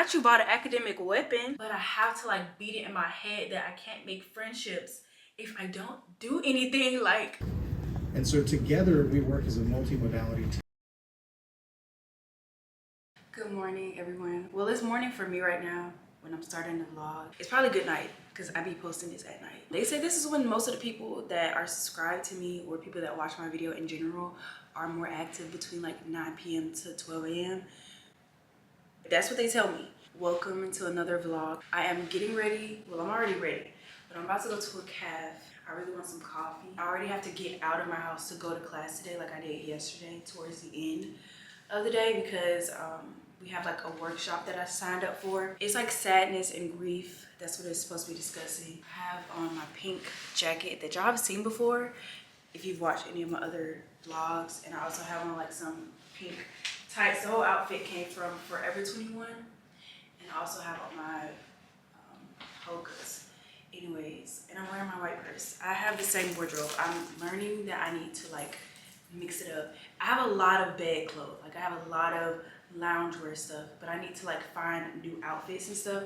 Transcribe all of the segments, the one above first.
Not you bought an academic weapon, but I have to like beat it in my head that I can't make friendships if I don't do anything like. And so together we work as a multi-modality team. Good morning, everyone. Well, it's morning for me right now when I'm starting the vlog. It's probably good night because I be posting this at night. They say this is when most of the people that are subscribed to me or people that watch my video in general are more active, between like 9 p.m. to 12 a.m. That's what they tell me. Welcome to another vlog. I am getting ready. Well, I'm already ready, but I'm about to go to a cafe. I really want some coffee. I already have to get out of my house to go to class today like I did yesterday towards the end of the day because we have like a workshop that I signed up for. It's like sadness and grief. That's what it's supposed to be discussing. I have on my pink jacket that y'all have seen before if you've watched any of my other vlogs, and I also have on like some pink tights. The whole outfit came from Forever 21, and I also have on my polkas. Anyways, and I'm wearing my white purse. I have the same wardrobe. I'm learning that I need to like mix it up. I have a lot of bed clothes. Like I have a lot of loungewear stuff, but I need to like find new outfits and stuff,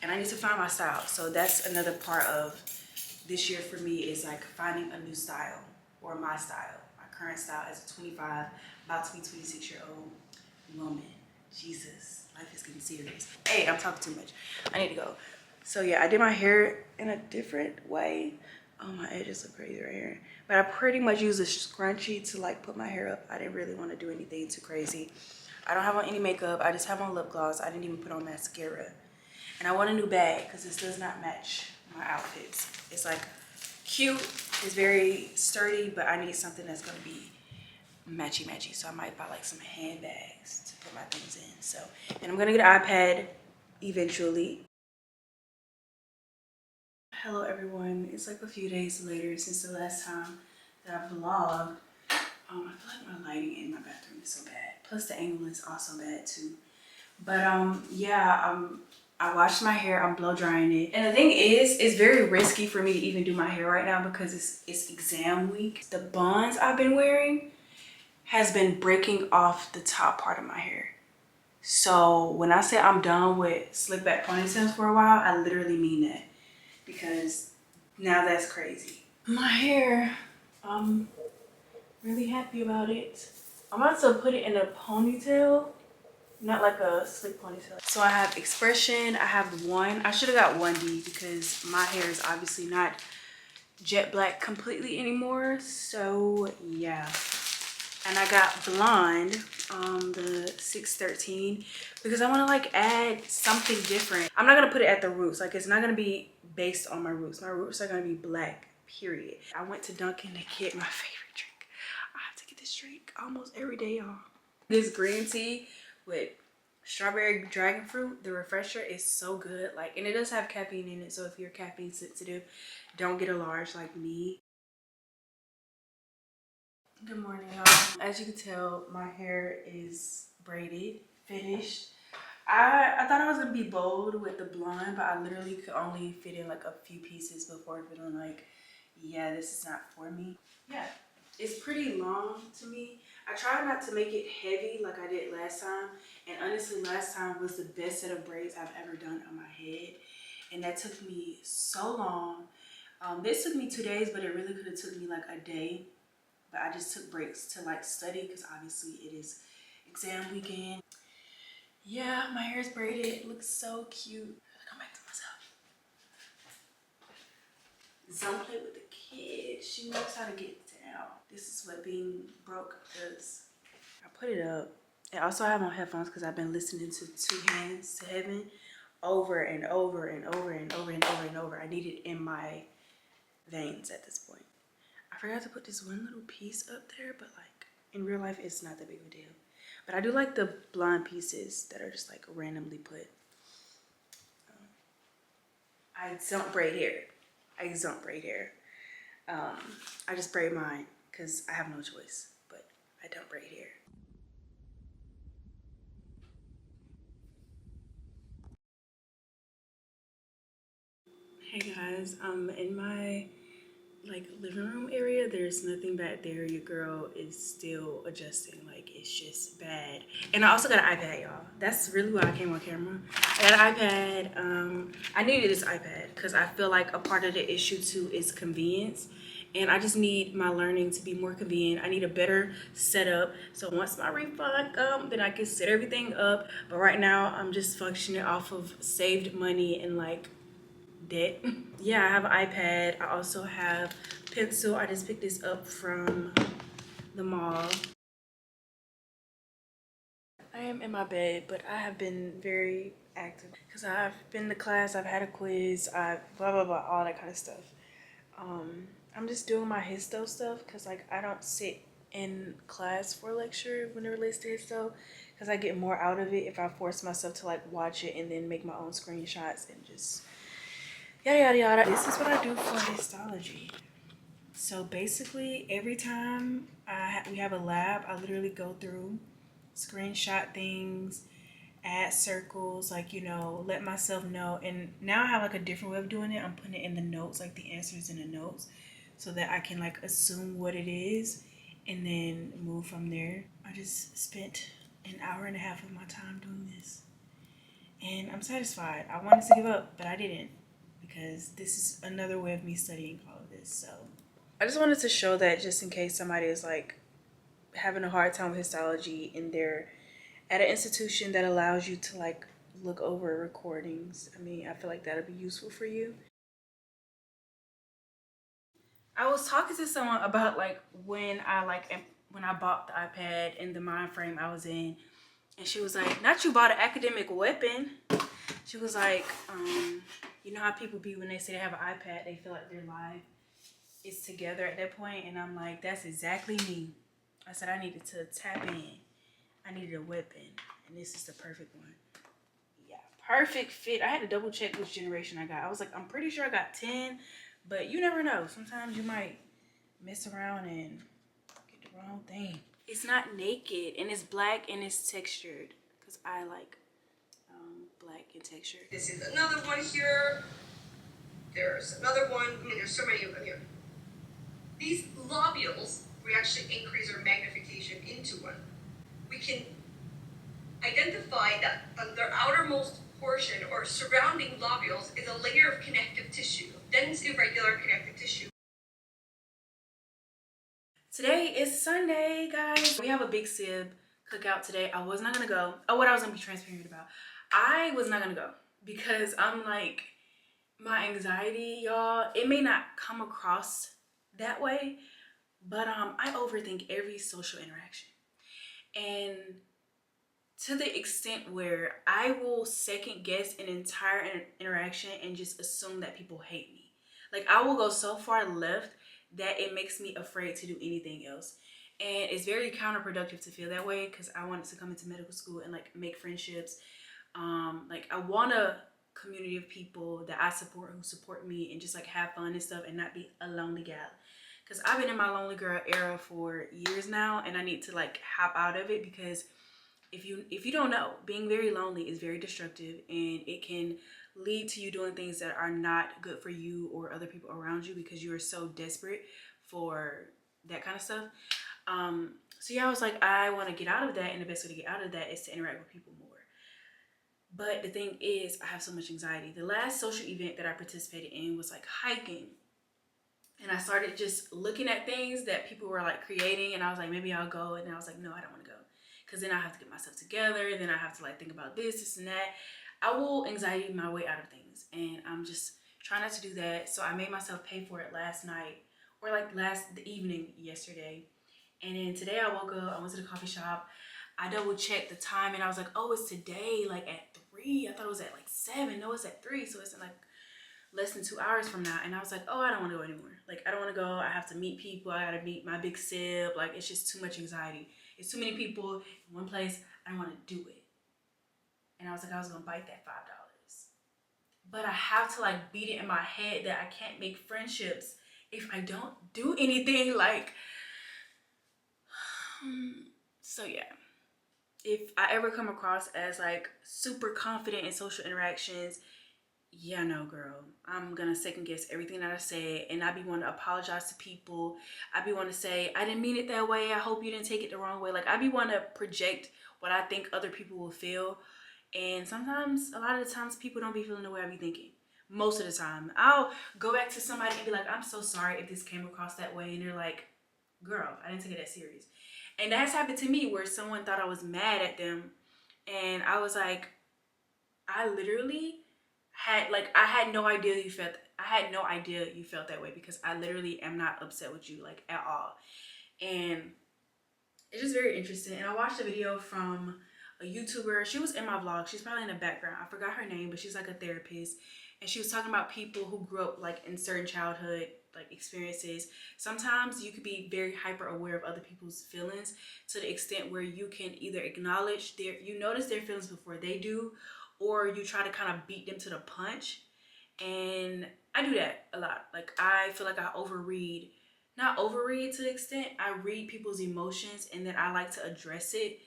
and I need to find my style. So that's another part of this year for me, is like finding a new style, or my style, my current style as a 25, about to be 26-year-old woman. Jesus, life is getting serious. Hey, I'm talking too much. I need to go. So yeah, I did my hair in a different way. Oh, my edges look crazy right here. But I pretty much use a scrunchie to like put my hair up. I didn't really want to do anything too crazy. I don't have on any makeup. I just have on lip gloss. I didn't even put on mascara. And I want a new bag because this does not match my outfits. It's like cute. It's very sturdy, but I need something that's going to be matchy. So I might buy like some handbags to put my things in. So, and I'm going to get an iPad eventually. Hello everyone, it's like a few days later since the last time that I vlogged. I feel like my lighting in my bathroom is so bad. Plus the angle is also bad too. But yeah, I washed my hair, I'm blow drying it. And the thing is, it's very risky for me to even do my hair right now because it's exam week. The buns I've been wearing has been breaking off the top part of my hair. So when I say I'm done with slick back ponytails for a while, I literally mean that. Because now that's crazy. My hair, I'm really happy about it. I'm about to put it in a ponytail, not like a slick ponytail. So I have expression, I have one. I should have got 1D because my hair is obviously not jet black completely anymore. So yeah. And I got blonde, the 613, because I want to like add something different. I'm not gonna put it at the roots. Like it's not gonna be based on my roots. My roots are gonna be black, period. I went to Dunkin' to get my favorite drink. I have to get this drink almost every day, y'all. This green tea with strawberry dragon fruit, the refresher, is so good. Like, and it does have caffeine in it, so if you're caffeine sensitive, don't get a large like me. Good morning, y'all. As you can tell, my hair is braided, finished. I thought I was gonna be bold with the blonde, but I literally could only fit in like a few pieces before feeling like, yeah, this is not for me. Yeah, it's pretty long to me. I tried not to make it heavy like I did last time, and honestly, last time was the best set of braids I've ever done on my head, and that took me so long. This took me 2 days, but it really could have took me like a day. But I just took breaks to like study because obviously it is exam weekend. Yeah, my hair is braided. It looks so cute. I gotta come back to myself. Zone play with the kid. She knows how to get down. This is what being broke does. I put it up. And also I have my headphones because I've been listening to Two Hands to Heaven over and over and over and over and over and over. I need it in my veins at this point. I forgot to put this one little piece up there, but like in real life, it's not that big of a deal. But I do like the blonde pieces that are just like randomly put. I don't braid hair. I don't braid hair. I just braid mine because I have no choice, but I don't braid hair. Hey guys, I'm in my like living room area, there's nothing back there. Your girl is still adjusting. Like, it's just bad. And I also got an iPad, y'all. That's really why I came on camera. I got an iPad. I needed this iPad because I feel like a part of the issue too is convenience. And I just need my learning to be more convenient. I need a better setup. So once my refund comes, then I can set everything up. But right now, I'm just functioning off of saved money and like debt. Yeah, I have an iPad. I also have pencil. I just picked this up from the mall. I am in my bed, but I have been very active because I've been to class, I've had a quiz, I've blah blah blah, all that kind of stuff. I'm just doing my histo stuff because like I don't sit in class for a lecture when it relates to histo because I get more out of it if I force myself to like watch it and then make my own screenshots and just yada yada yada. This is what I do for histology. So basically every time we have a lab, I literally go through, screenshot things, add circles, like, you know, let myself know. And now I have like a different way of doing it. I'm putting it in the notes, like the answers in the notes, so that I can like assume what it is and then move from there. I just spent an hour and a half of my time doing this and I'm satisfied. I wanted to give up, but I didn't, because this is another way of me studying all of this. So I just wanted to show that, just in case somebody is like having a hard time with histology and they're at an institution that allows you to like look over recordings. I mean, I feel like that'll be useful for you. I was talking to someone about like when I bought the iPad and the mind frame I was in, and she was like, "Not you bought an academic weapon." She was like, you know how people be when they say they have an iPad, they feel like their life is together at that point, and I'm like, that's exactly me. I said I needed to tap in. I needed a weapon, and this is the perfect one. Yeah, perfect fit. I had to double check which generation I got. I was like, I'm pretty sure I got 10, but you never know. Sometimes you might mess around and get the wrong thing. It's not naked, and it's black, and it's textured, because I like black and texture. This is another one here. There's another one, and there's so many of them here. These lobules, we actually increase our magnification into one. We can identify that the outermost portion or surrounding lobules is a layer of connective tissue, dense irregular connective tissue. Today is Sunday, guys. We have a big SIB cookout today. I was not gonna go. Oh, what I was gonna be transparent about. I was not gonna go because I'm like, my anxiety, y'all, it may not come across that way, but I overthink every social interaction. And to the extent where I will second guess an entire interaction and just assume that people hate me. Like, I will go so far left that it makes me afraid to do anything else. And it's very counterproductive to feel that way, because I wanted to come into medical school and like make friendships. Like, I want a community of people that I support, who support me, and just like have fun and stuff and not be a lonely gal. Because I've been in my lonely girl era for years now, and I need to like hop out of it, because if you don't know, being very lonely is very destructive, and it can lead to you doing things that are not good for you or other people around you, because you are so desperate for that kind of stuff. So yeah, I was like, I want to get out of that, and the best way to get out of that is to interact with people more. But the thing is, I have so much anxiety. The last social event that I participated in was like hiking, and I started just looking at things that people were like creating, and I was like, maybe I'll go. And I was like, no, I don't want to go, because then I have to get myself together, then I have to like think about this and that. I will anxiety my way out of things, and I'm just trying not to do that. So I made myself pay for it last night, or like the evening yesterday. And then today I woke up, I went to the coffee shop, I double checked the time, and I was like, oh, it's today, like at 3. I thought it was at like 7. No, it's at 3, so it's in like less than 2 hours from now. And I was like, oh, I don't want to go anymore. Like, I don't want to go. I have to meet people. I gotta meet my big sib. Like, it's just too much anxiety. It's too many people in one place. I don't want to do it. And I was like, I was gonna bite that $5. But I have to like beat it in my head that I can't make friendships if I don't do anything. Like, so yeah. If I ever come across as like super confident in social interactions, yeah, no, girl. I'm gonna second guess everything that I say, and I be wanting to apologize to people. I be wanting to say, I didn't mean it that way. I hope you didn't take it the wrong way. Like, I be wanting to project what I think other people will feel. And sometimes, a lot of the times, people don't be feeling the way I be thinking. Most of the time. I'll go back to somebody and be like, I'm so sorry if this came across that way. And they're like, girl, I didn't take it that serious. And that's happened to me where someone thought I was mad at them. And I was like, I literally I had no idea you felt that way, because I literally am not upset with you, like, at all. And it's just very interesting. And I watched a video from a YouTuber. She was in my vlog. She's probably in the background. I forgot her name, but she's like a therapist. And she was talking about people who grew up like in certain childhood like experiences. Sometimes you could be very hyper aware of other people's feelings to the extent where you can either acknowledge you notice their feelings before they do, or you try to kind of beat them to the punch. And I do that a lot. Like, I feel like I not overread to the extent, I read people's emotions, and then I like to address it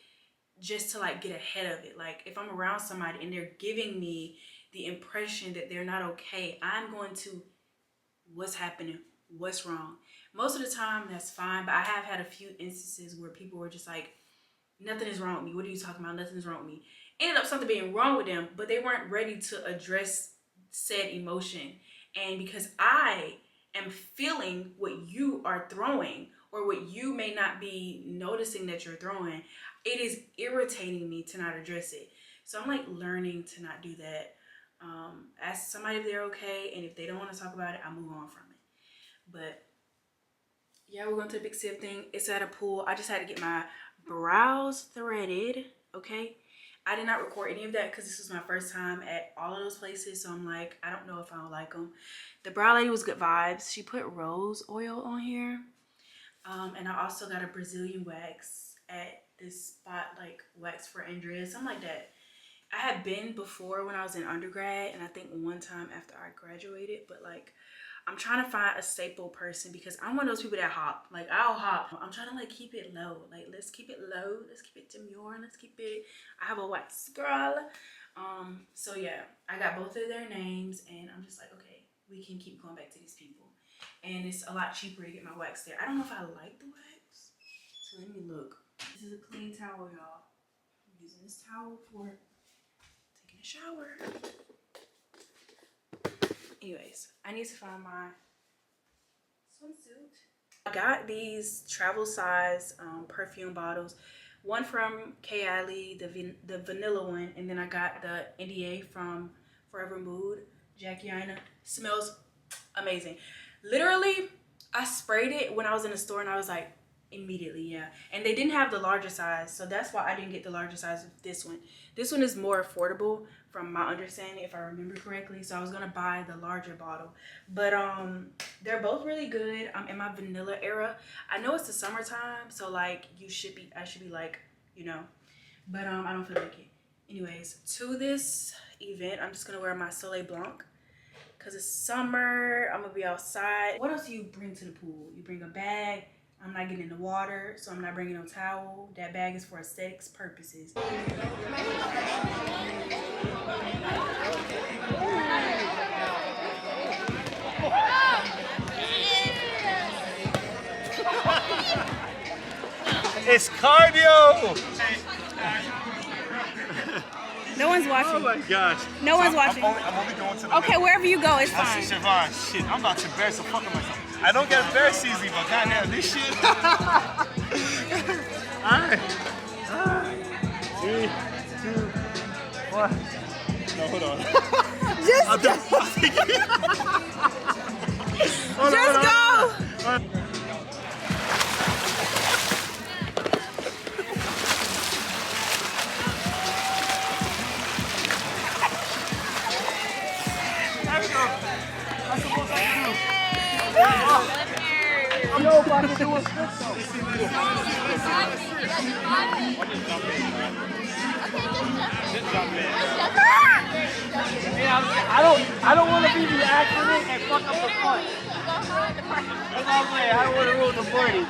just to like get ahead of it. Like, if I'm around somebody and they're giving me the impression that they're not okay, I'm going to, what's happening? What's wrong? Most of the time that's fine, but I have had a few instances where people were just like, nothing is wrong with me. What are you talking about? Nothing is wrong with me. Ended up something being wrong with them, but they weren't ready to address said emotion. And because I am feeling what you are throwing, or what you may not be noticing that you're throwing, it is irritating me to not address it. So I'm like learning to not do that. Ask somebody if they're okay, and if they don't want to talk about it, I move on from it. But yeah, we're going to the big sip thing. It's at a pool. I just had to get my brows threaded, okay? I did not record any of that because this was my first time at all of those places. So I'm like, I don't know if I'll like them. The brow lady was good vibes. She put rose oil on here. And I also got a Brazilian wax at this spot, like Wax for Andrea, something like that. I had been before when I was in undergrad, and I think one time after I graduated, but like, I'm trying to find a staple person because I'm one of those people that hop. Like, I'll hop. I'm trying to like keep it low. Like, let's keep it low. Let's keep it demure. Let's keep it, I have a wax girl. So yeah, I got both of their names, and I'm just like, okay, we can keep going back to these people. And it's a lot cheaper to get my wax there. I don't know if I like the wax. So let me look. This is a clean towel, y'all. I'm using this towel for taking a shower. Anyways, I need to find my swimsuit. I got these travel size perfume bottles. One from Kayali, the vanilla one, and then I got the NDA from Forever Mood, Jackie Aina. Smells amazing. Literally, I sprayed it when I was in the store, and I was like, immediately, yeah. And they didn't have the larger size, so that's why I didn't get the larger size of this one. This one is more affordable from my understanding, if I remember correctly, so I was gonna buy the larger bottle. But they're both really good. I'm in my vanilla era. I know it's the summertime, so like I should be like, you know, but I don't feel like it. Anyways, to this event, I'm just gonna wear my Soleil Blanc because it's summer. I'm gonna be outside. What else do you bring to the pool? You bring a bag. I'm not getting in the water, so I'm not bringing no towel. That bag is for aesthetics purposes. It's cardio! No one's watching. Oh my gosh. No one's watching. I'm only going to the Okay, wherever you go, it's fine. Siobhan, shit, I'm about to embarrass the fuck out of myself. I don't get embarrassed easily, but goddamn, this shit. Alright. 3, 2, 1. No, hold on. Just go! Yo, about to do a flip though. I don't want to be the accident and fuck up the fun. That's all I'm saying. I don't want to ruin the party.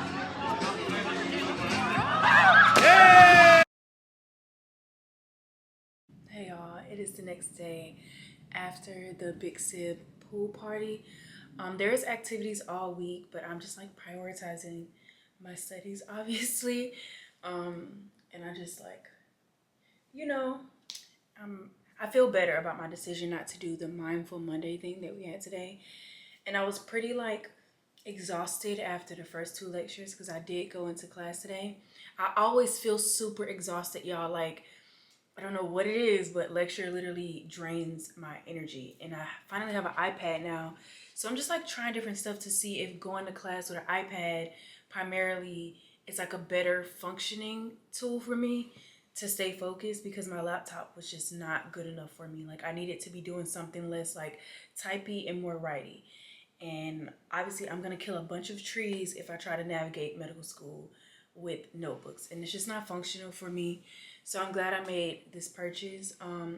Hey y'all, it is the next day after the Big Sib pool party. There's activities all week, but I'm just like prioritizing my studies, obviously. And I just like, you know, I feel better about my decision not to do the Mindful Monday thing that we had today. And I was pretty like exhausted after the first 2 lectures because I did go into class today. I always feel super exhausted, y'all. Like, I don't know what it is, but lecture literally drains my energy. And I finally have an iPad now. So I'm just like trying different stuff to see if going to class with an iPad primarily is like a better functioning tool for me to stay focused, because my laptop was just not good enough for me. Like, I needed to be doing something less like typey and more righty. And obviously I'm gonna kill a bunch of trees if I try to navigate medical school with notebooks, and it's just not functional for me. So I'm glad I made this purchase.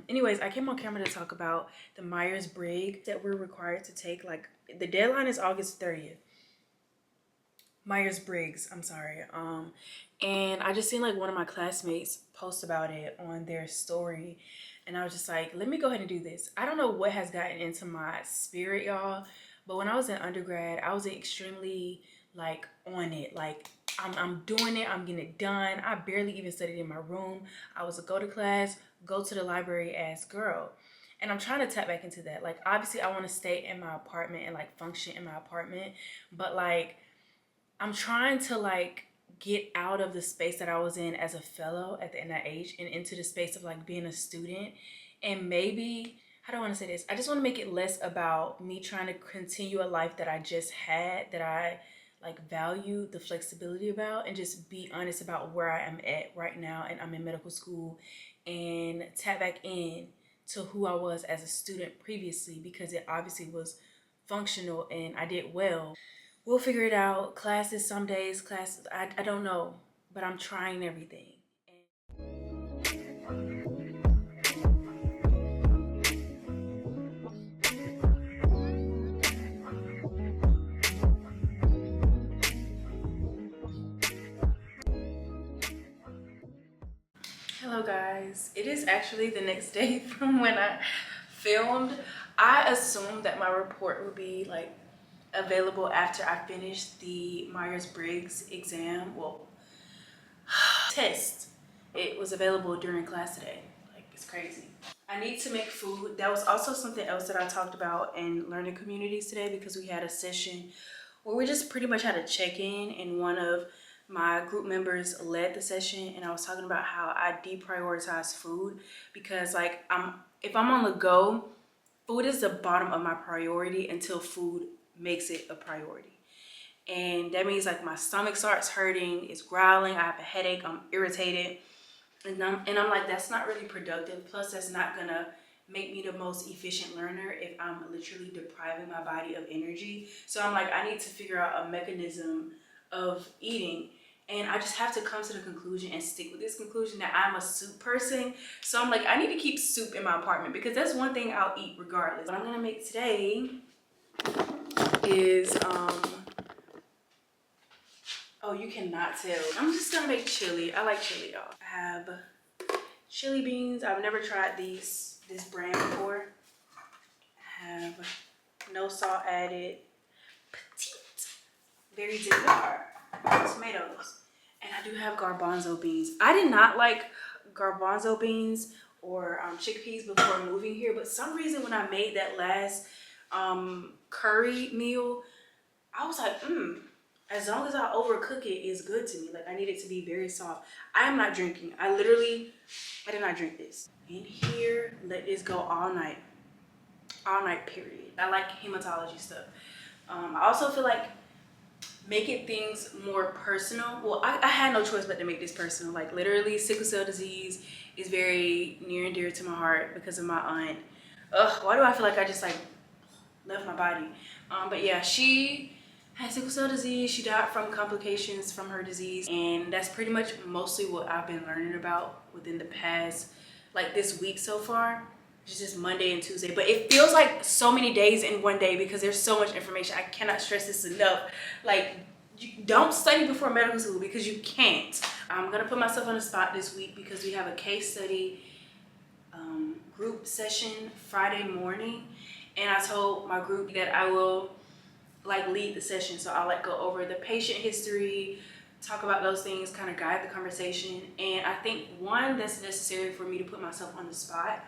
Anyways, I came on camera to talk about the Myers-Briggs that we're required to take. Like, the deadline is August 30th. Myers-Briggs, I'm sorry. And I just seen like one of my classmates post about it on their story, and I was just like, let me go ahead and do this. I don't know what has gotten into my spirit, y'all, but when I was in undergrad, I was extremely like on it. Like, I'm doing it, I'm getting it done. I barely even studied in my room. I was a go to class, go to the library ass girl. And I'm trying to tap back into that. Like, obviously I want to stay in my apartment and like function in my apartment, but like I'm trying to like get out of the space that I was in as a fellow at the NIH and into the space of like being a student. And maybe, how do I want to say this? I just want to make it less about me trying to continue a life that I just had, that I like value the flexibility about, and just be honest about where I am at right now. And I'm in medical school, and tap back in to who I was as a student previously, because it obviously was functional and I did well. We'll figure it out. Classes some days, classes, I don't know, but I'm trying everything. Hello guys, it is actually the next day from when I filmed. I assumed that my report would be like available after I finished the Myers-Briggs exam, well, test. It was available during class today. Like, it's crazy. I need to make food. That was also something else that I talked about in learning communities today, because we had a session where we just pretty much had a check-in, and one of my group members led the session, and I was talking about how I deprioritize food, because like if I'm on the go, food is the bottom of my priority until food makes it a priority. And that means like my stomach starts hurting, it's growling, I have a headache, I'm irritated, and I'm like, that's not really productive. Plus, that's not gonna make me the most efficient learner if I'm literally depriving my body of energy. So I'm like, I need to figure out a mechanism of eating. And I just have to come to the conclusion and stick with this conclusion that I'm a soup person. So I'm like, I need to keep soup in my apartment, because that's one thing I'll eat regardless. What I'm gonna make today is, oh, you cannot tell. I'm just gonna make chili. I like chili, y'all. I have chili beans. I've never tried this brand before. I have no salt added, petite, very desired tomatoes. And I do have garbanzo beans. I did not like garbanzo beans or chickpeas before moving here, but some reason when I made that last curry meal, I was like, as long as I overcook it, it's good to me. Like, I need it to be very soft. I am not drinking. I did not drink this. In here, let this go all night. All night, period. I like hematology stuff. I also feel like making things more personal. Well, I had no choice but to make this personal. Like, literally, sickle cell disease is very near and dear to my heart because of my aunt. Ugh, why do I feel like I just like left my body? But yeah, she had sickle cell disease. She died from complications from her disease, and that's pretty much mostly what I've been learning about within the past, like this week so far. It's just Monday and Tuesday, but it feels like so many days in one day because there's so much information. I cannot stress this enough. Like, you don't study before medical school because you can't. I'm gonna put myself on the spot this week because we have a case study group session Friday morning, and I told my group that I will like lead the session. So I'll like go over the patient history, talk about those things, kind of guide the conversation. And I think one, that's necessary for me to put myself on the spot.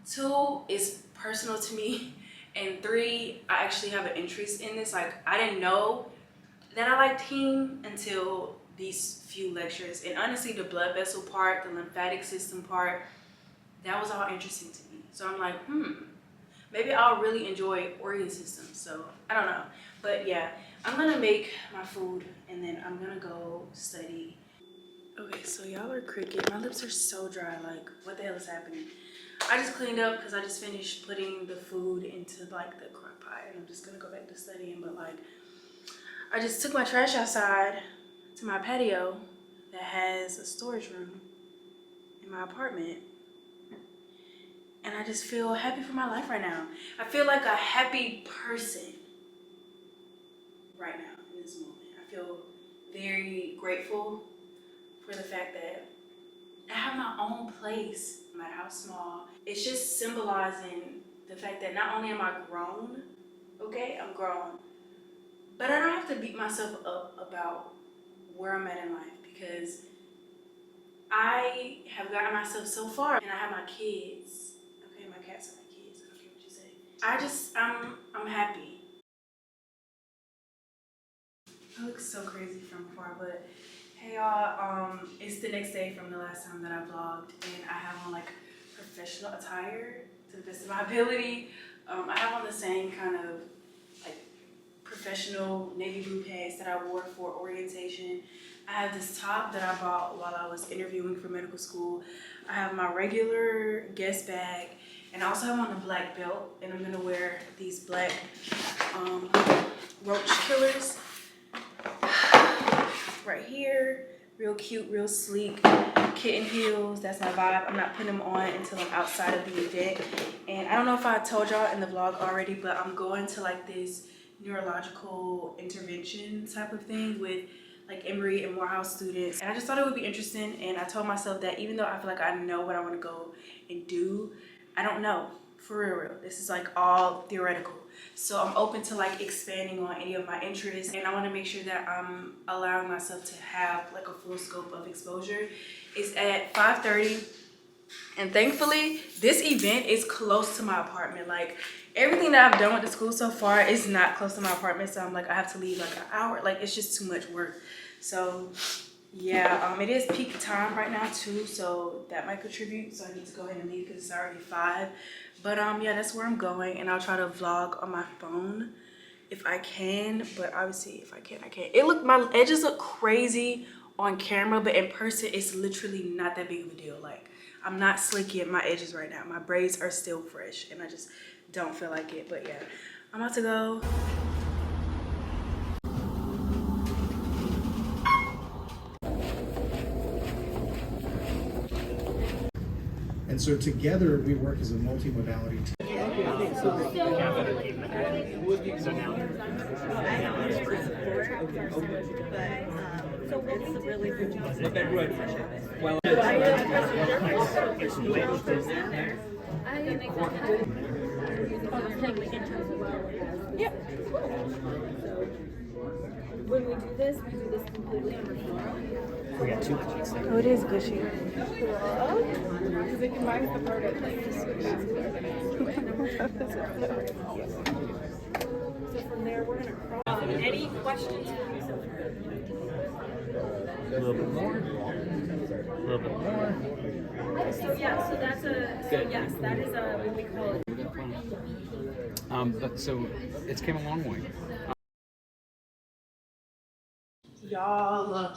Two, is personal to me. And three, I actually have an interest in this. Like, I didn't know that I liked heme until these few lectures. And honestly, the blood vessel part, the lymphatic system part, that was all interesting to me. So I'm like, maybe I'll really enjoy organ systems. So I don't know. But yeah, I'm gonna make my food and then I'm gonna go study. Okay, so y'all are cricket. My lips are so dry. Like, what the hell is happening? I just cleaned up because I just finished putting the food into like the crock pot, and I'm just gonna go back to studying. But like, I just took my trash outside to my patio that has a storage room in my apartment, and I just feel happy for my life right now. I feel like a happy person right now in this moment. I feel very grateful for the fact that I have my own place, no matter how small. It's just symbolizing the fact that not only am I grown, okay, I'm grown, but I don't have to beat myself up about where I'm at in life, because I have gotten myself so far, and I have my kids. Okay, my cats are my kids. I don't care what you say. I'm happy. I look so crazy from afar, but hey y'all, it's the next day from the last time that I vlogged, and I have on like professional attire to the best of my ability. I have on the same kind of like professional navy blue pants that I wore for orientation. I have this top that I bought while I was interviewing for medical school. I have my regular guest bag, and I also have on a black belt, and I'm gonna wear these black roach killers right here. Real cute, real sleek kitten heels. That's my vibe. I'm not putting them on until I'm outside of the event. And I don't know if I told y'all in the vlog already, but I'm going to like this neurological intervention type of thing with like Emory and Morehouse students. And I just thought it would be interesting, and I told myself that even though I feel like I know what I want to go and do, I don't know. For real. This is like all theoretical. So I'm open to like expanding on any of my interests, and I want to make sure that I'm allowing myself to have like a full scope of exposure. It's at 5:30, and thankfully this event is close to my apartment. Like, everything that I've done with the school so far is not close to my apartment, so I'm like, I have to leave like an hour. Like, it's just too much work. So yeah, it is peak time right now too, so that might contribute. So I need to go ahead and leave because it's already 5. But yeah, that's where I'm going, and I'll try to vlog on my phone if I can. But obviously, if I can't, I can't. My edges look crazy on camera, but in person, it's literally not that big of a deal. Like, I'm not slicking at my edges right now. My braids are still fresh, and I just don't feel like it. But yeah, I'm about to go. And so together we work as a multimodality team. So what's really Well, Yep. When we do this completely on the floor. we got 2 clicks there. Oh, it is gushy. Because it combines the part of like So from there, we're gonna cross. Any questions for me so far? A little bit more. A little bit more. So yeah, so that's yes, that is what we call it. But so it's came a long way. Y'all,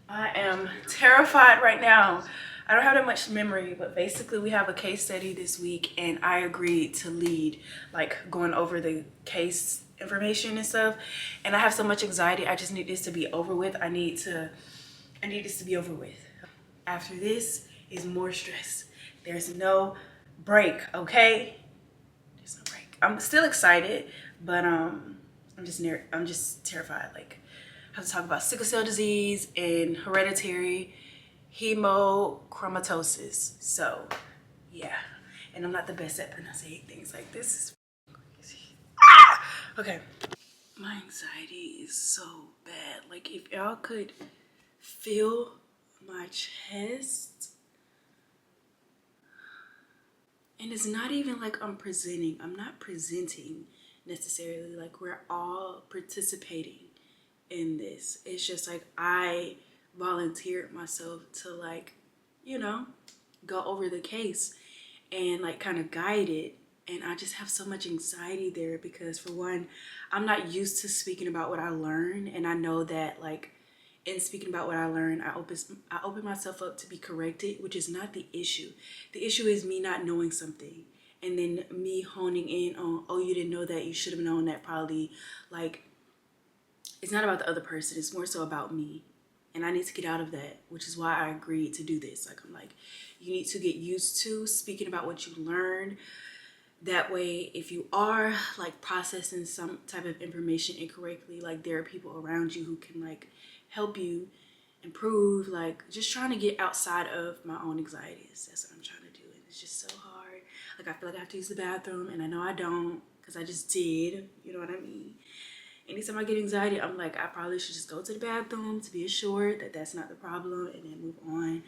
I am terrified right now. I don't have that much memory, but basically we have a case study this week, and I agreed to lead, like going over the case information and stuff. And I have so much anxiety. I just need this to be over with. I need this to be over with. After this is more stress. There's no break, okay? There's no break. I'm still excited, but I'm just terrified. Like, I have to talk about sickle cell disease and hereditary hemochromatosis. So Yeah, and I'm not the best at pronunciating things. Like, this is crazy. Okay, my anxiety is so bad. Like, if y'all could feel my chest, and it's not even like I'm not presenting necessarily. Like, we're all participating in this. It's just like I volunteered myself to, like, you know, go over the case and like kind of guide it. And I just have so much anxiety there because, for one, I'm not used to speaking about what I learned, and I know that, like, in speaking about what I learned, I open myself up to be corrected, which is not the issue. The issue is me not knowing something, and then me honing in on, oh, you didn't know that, you should have known that, probably. Like, it's not about the other person, it's more so about me. And I need to get out of that, which is why I agreed to do this. Like, I'm like, you need to get used to speaking about what you learned. That way, if you are like processing some type of information incorrectly, like, there are people around you who can like help you improve. Like, just trying to get outside of my own anxieties. That's what I'm trying to do. And it's just so hard. Like, I feel like I have to use the bathroom, and I know I don't, because I just did. You know what I mean? Anytime I get anxiety, I'm like, I probably should just go to the bathroom to be assured that that's not the problem, and then move on.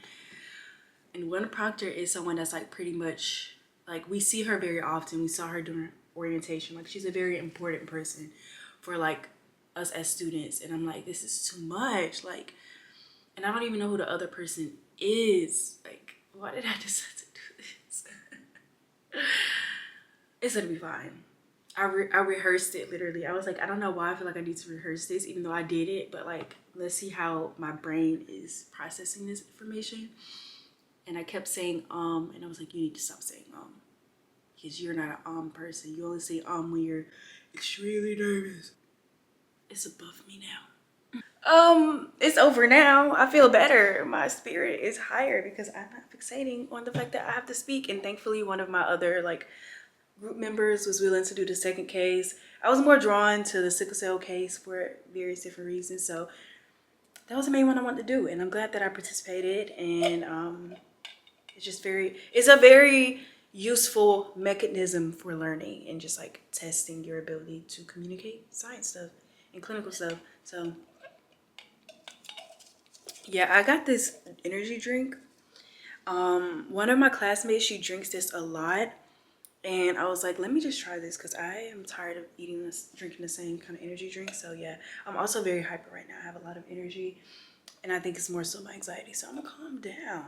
And one proctor is someone that's like pretty much, like, we see her very often. We saw her during orientation. Like, she's a very important person for like us as students. And I'm like, this is too much. Like, and I don't even know who the other person is. Like, why did I decide to do this? It's gonna be fine. I rehearsed it literally. I was like, I don't know why I feel like I need to rehearse this, even though I did it, but like, let's see how my brain is processing this information. And I kept saying and I was like, you need to stop saying because you're not an person. You only say when you're extremely nervous. It's above me now. It's over now. I feel better. My spirit is higher because I'm not fixating on the fact that I have to speak. And thankfully, one of my other like group members was willing to do the second case. I was more drawn to the sickle cell case for various different reasons. So that was the main one I wanted to do. And I'm glad that I participated. And it's a very useful mechanism for learning and just like testing your ability to communicate science stuff and clinical stuff. So yeah, I got this energy drink. One of my classmates, she drinks this a lot. And I was like, let me just try this because I am tired of drinking the same kind of energy drink. So yeah, I'm also very hyper right now. I have a lot of energy, and I think it's more so my anxiety. So I'm gonna calm down.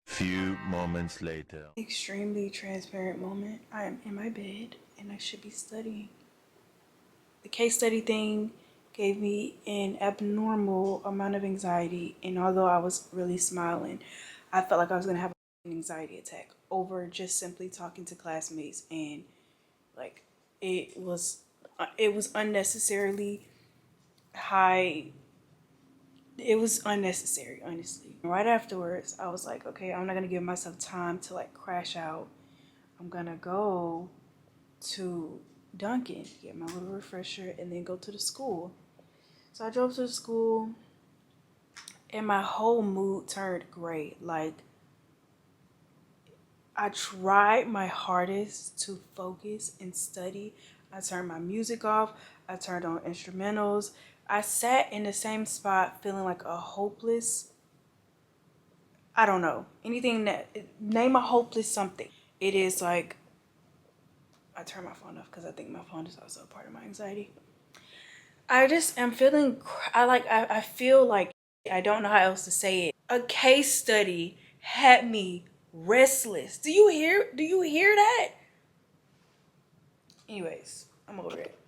Few moments later. Extremely transparent moment. I am in my bed and I should be studying. The case study thing gave me an abnormal amount of anxiety, and although I was really smiling, I felt like I was gonna have an anxiety attack over just simply talking to classmates. And like, it was unnecessarily high. It was unnecessary, honestly. Right afterwards, I was like, okay, I'm not gonna give myself time to like crash out. I'm gonna go to Dunkin', get my little refresher, and then go to the school. So I drove to the school, and my whole mood turned gray. Like, I tried my hardest to focus and study. I turned my music off. I turned on instrumentals. I sat in the same spot feeling like a hopeless, I don't know, name a hopeless something. It is like, I turned my phone off because I think my phone is also a part of my anxiety. I just am feeling, I feel like, I don't know how else to say it. A case study had me restless. Do you hear that? Anyways, I'm over it.